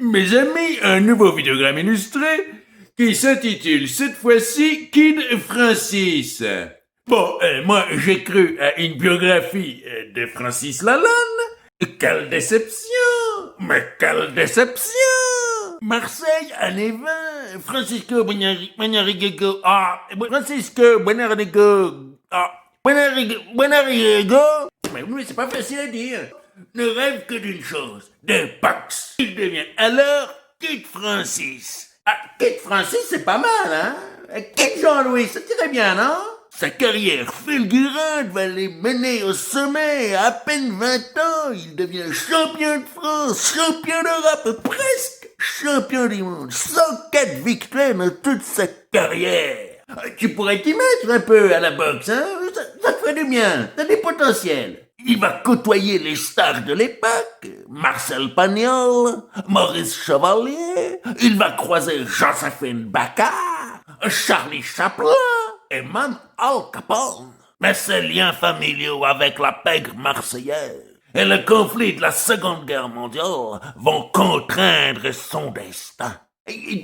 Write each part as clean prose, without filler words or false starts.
Mes amis, un nouveau vidéogramme illustré qui s'intitule cette fois-ci Kid Francis. Bon, moi j'ai cru à une biographie de Francis Lalanne. Quelle déception! Mais quelle déception! Marseille, années 20, Francisco Buenarrigo, Francisco Buenarrigo, Buenarrigo, mais oui, c'est pas facile à dire, ne rêve que d'une chose, de boxe. Il devient alors Kid Francis. Ah, Kid Francis, c'est pas mal, hein? Kid Jean-Louis, ça tirait bien, non? Sa carrière fulgurante va les mener au sommet. À peine 20 ans, il devient champion de France, champion d'Europe, presque champion du monde. 104 victoires dans toute sa carrière. Tu pourrais t'y mettre un peu à la boxe, hein? Ça te ferait du bien. T'as des potentiels. Il va côtoyer les stars de l'époque, Marcel Pagnol, Maurice Chevalier. Il va croiser Joséphine Baker, Charlie Chaplin et même Al Capone. Mais ses liens familiaux avec la pègre marseillaise et le conflit de la Seconde Guerre mondiale vont contraindre son destin.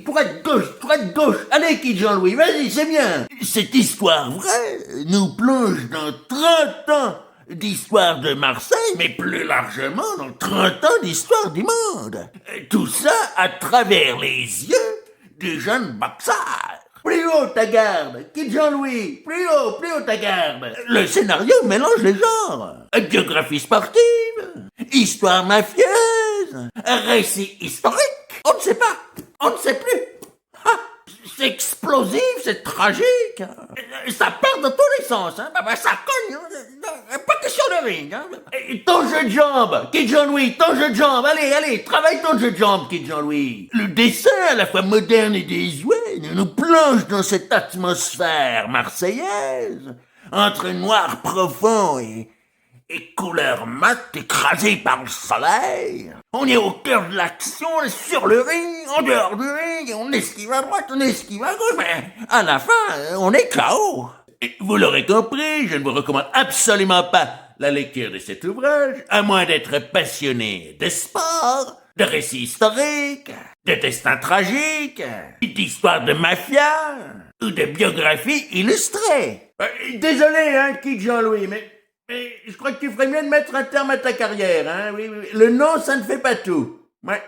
Droite gauche, allez Kid Jean-Louis, vas-y, c'est bien. Cette histoire vraie nous plonge dans 30 ans d'histoire de Marseille, mais plus largement dans 30 ans d'histoire du monde. Tout ça à travers les yeux du jeune boxeur. Plus haut ta garde, Kid Jean-Louis, plus haut ta garde. Le scénario mélange les genres. Biographie sportive, histoire mafieuse, récit historique. On ne sait pas, on ne sait plus. C'est explosif, c'est tragique. Ça part dans tous les sens, hein. Ça cogne, hein. Pas question de ring, hein. Ton jeu de jambes, Kid Jean-Louis, ton jeu de jambes. Allez, travaille ton jeu de jambes, Kid Jean-Louis. Le dessin, à la fois moderne et désuet, nous plonge dans cette atmosphère marseillaise, entre noir profond et couleur mat écrasée par le soleil. On est au cœur de l'action, on est sur le ring, en dehors du ring, on esquive à droite, on esquive à gauche, mais à la fin, on est KO. Et vous l'aurez compris, je ne vous recommande absolument pas la lecture de cet ouvrage, à moins d'être passionné de sport, de récits historiques, de destins tragiques, d'histoires de mafia, ou de biographies illustrées. Désolé, hein, Kid Jean-Louis, mais je crois que tu ferais mieux de mettre un terme à ta carrière, hein, oui. Le nom, ça ne fait pas tout. Ouais.